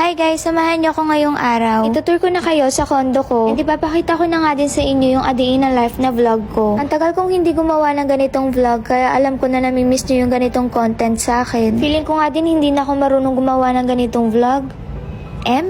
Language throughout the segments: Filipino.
Hi guys, samahan niyo ako ngayong araw. Itutur ko na kayo sa condo ko. And ipapakita ko na nga din sa inyo yung A Day in a Life na vlog ko. Ang tagal kong hindi gumawa ng ganitong vlog, kaya alam ko na namimiss niyo yung ganitong content sa akin. Feeling ko nga din hindi na ako marunong gumawa ng ganitong vlog. 7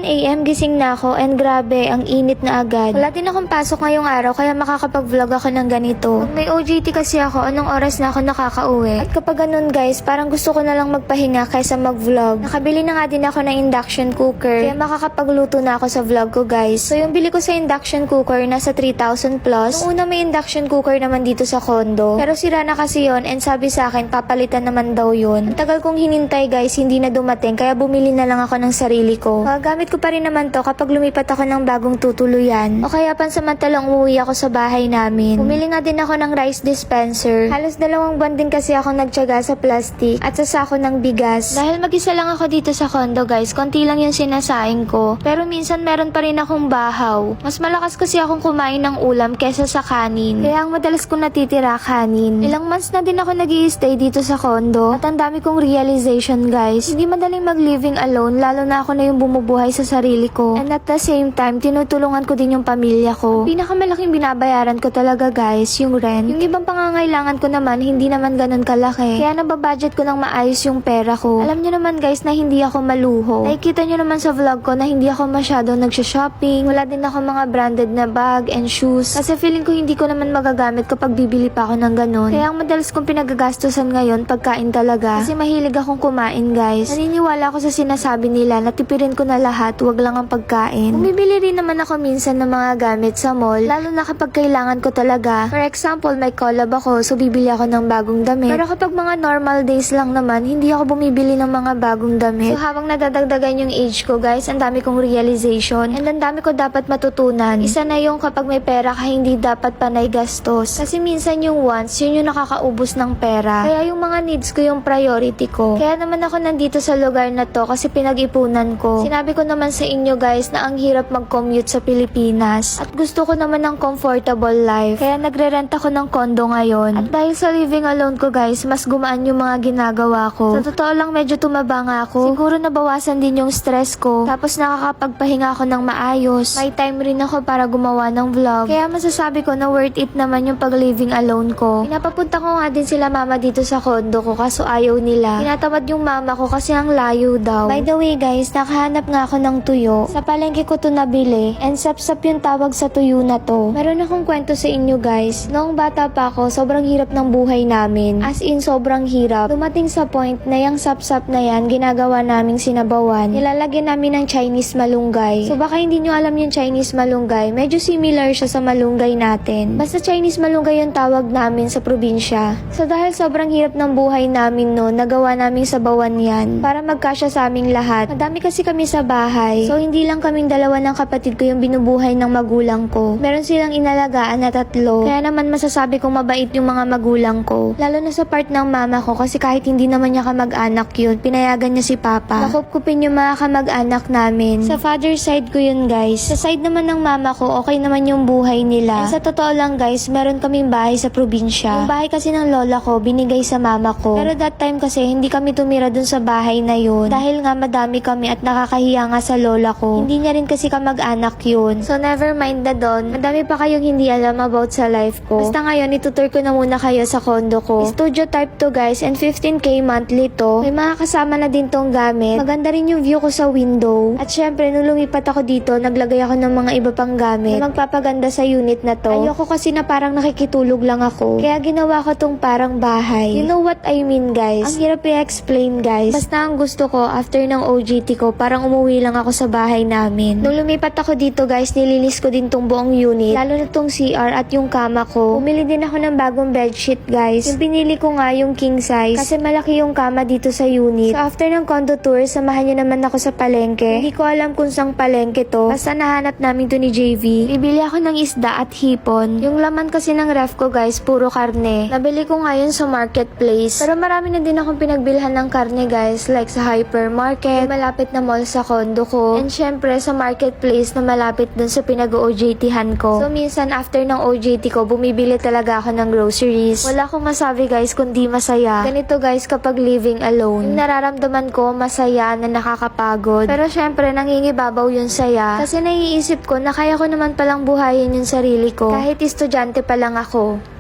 AM gising na ako and grabe, ang init na agad. Wala din akong pasok ngayong araw kaya makakapag-vlog ako ng ganito. Pag may OJT kasi ako, anong oras na ako nakakauwi? At kapag ganun guys, parang gusto ko na lang magpahinga kaysa mag-vlog. Nakabili na nga din ako ng induction cooker, kaya makakapagluto na ako sa vlog ko guys. So yung bili ko sa induction cooker, nasa 3,000 plus. Noong una may induction cooker naman dito sa condo, pero sira na kasi yon and sabi sa akin, papalitan naman daw yun. Ang tagal kong hinintay guys, hindi na dumating, kaya bumili na lang ako ng sarili ko. Gamit ko pa rin naman to kapag lumipat ako ng bagong tutuluyan. O kaya pansamantalang umuwi ako sa bahay namin. Bumili nga din ako ng rice dispenser. Halos 2 buwan din kasi ako nagtiyaga sa plastic at sa sako ng bigas. Dahil mag-isa lang ako dito sa condo guys, konti lang yung sinasaing ko. Pero minsan meron pa rin akong bahaw. Mas malakas kasi akong kumain ng ulam kesa sa kanin. Kaya ang madalas kong natitira kanin. Ilang months na din ako nag-i-stay dito sa condo. At ang dami kong realization guys. Hindi madaling mag-living alone, lalo na ako na yung bumubuhay sa sarili ko. And at the same time, tinutulungan ko din yung pamilya ko. Pinakamalaking binabayaran ko talaga guys, yung rent. Yung ibang pangangailangan ko naman, hindi naman ganun kalaki. Kaya nababudget ko ng maayos yung pera ko. Alam nyo naman guys na hindi ako maluho. Nakikita nyo naman sa vlog ko na hindi ako masyadong nagsha-shopping. Wala din ako mga branded na bag and shoes. Kasi feeling ko hindi ko naman magagamit kapag bibili pa ako ng ganun. Kaya ang madalas kong pinagagastusan ngayon, pagkain talaga. Kasi mahilig akong kumain guys. Naniniwala ako sa sinasabi nila na tipirin ko na lahat, wag lang ang pagkain. Bumibili rin naman ako minsan ng mga gamit sa mall, lalo na kapag kailangan ko talaga. For example, may collab ako, so bibili ako ng bagong damit. Pero kapag mga normal days lang naman, hindi ako bumibili ng mga bagong damit. So habang nadadagdagan yung age ko guys, ang dami kong realization and ang dami ko dapat matutunan. Isa na yung kapag may pera ka, hindi dapat panay gastos. Kasi minsan yung wants, yun yung nakakaubos ng pera. Kaya yung mga needs ko yung priority ko. Kaya naman ako nandito sa lugar na to kasi pinag-ipunan ko. Sinabi ko naman sa inyo guys na ang hirap mag-commute sa Pilipinas. At gusto ko naman ng comfortable life. Kaya nagre-rent ako ng condo ngayon. At dahil sa living alone ko guys, mas gumaan yung mga ginagawa ko. Sa totoo lang medyo tumaba nga ako. Siguro nabawasan din yung stress ko. Tapos nakakapagpahinga ako ng maayos. May time rin ako para gumawa ng vlog. Kaya masasabi ko na worth it naman yung pag-living alone ko. Pinapapunta ko nga din sila mama dito sa condo ko kaso ayaw nila. Tinatamad yung mama ko kasi ang layo daw. By the way guys, nakahanap nga ako ng tuyo. Sa palengke ko to nabili and sapsap yung tawag sa tuyo na to. Meron akong kwento sa inyo guys. Noong bata pa ako, sobrang hirap ng buhay namin. As in, sobrang hirap. Dumating sa point na yung sapsap na yan, ginagawa naming sinabawan. Nilalagyan namin ng Chinese malunggay. So baka hindi nyo alam yung Chinese malunggay. Medyo similar siya sa malunggay natin. Basta Chinese malunggay yung tawag namin sa probinsya. So dahil sobrang hirap ng buhay namin no, nagawa naming sabawan yan para magkasya sa aming lahat. Madami kasi kami sa bahay. So hindi lang kaming dalawa ng kapatid ko yung binubuhay ng magulang ko. Meron silang inalagaan na 3. Kaya naman masasabi kong mabait yung mga magulang ko. Lalo na sa part ng mama ko kasi kahit hindi naman niya kamag-anak yun, pinayagan niya si papa. Nakupkupin yung mga kamag-anak namin. Sa father side ko yun guys. Sa side naman ng mama ko, okay naman yung buhay nila. And sa totoo lang guys, meron kaming bahay sa probinsya. Yung bahay kasi ng lola ko, binigay sa mama ko. Pero that time kasi, hindi kami tumira dun sa bahay na yun. Dahil nga madami kami at nakakahiya nga sa lola ko. Hindi niya rin kasi kamag-anak yun. So never mind na doon. Madami pa kayong hindi alam about sa life ko. Basta ngayon, itutur ko na muna kayo sa condo ko. Studio type to guys and 15k monthly to. May mga kasama na din tong gamit. Maganda rin yung view ko sa window. At syempre, nung lumipat ako dito, naglagay ako ng mga iba pang gamit na magpapaganda sa unit na to. Ayoko kasi na parang nakikitulog lang ako. Kaya ginawa ko tong parang bahay. You know what I mean guys? Ang hirap i-explain guys. Basta ang gusto ko, after ng OJT ko, parang umuwi lang ako sa bahay namin. Nung lumipat ako dito guys, nilinis ko din tong buong unit. Lalo na tong CR at yung kama ko. Bumili din ako ng bagong bedsheet guys. Yung pinili ko nga yung king size kasi malaki yung kama dito sa unit. So after ng condo tour, samahan niyo naman ako sa palengke. Hindi ko alam kung saan palengke to. Basta nahanap namin to ni JV. Bibili ako ng isda at hipon. Yung laman kasi ng ref ko guys, puro karne. Nabili ko ngayon sa marketplace. Pero marami na din akong pinagbilhan ng karne guys, like sa hypermarket, malapit malapit na mall sa condo ko. And syempre sa marketplace na malapit dun sa pinag-OJT-han ko. So minsan after ng OJT ko, bumibili talaga ako ng groceries. Wala akong masabi guys kundi masaya. Ganito guys kapag living alone. Yung nararamdaman ko masaya na nakakapagod. Pero syempre nangingibabaw yung saya. Kasi naiisip ko na kaya ko naman palang buhayin yung sarili ko. Kahit estudyante pa lang ako.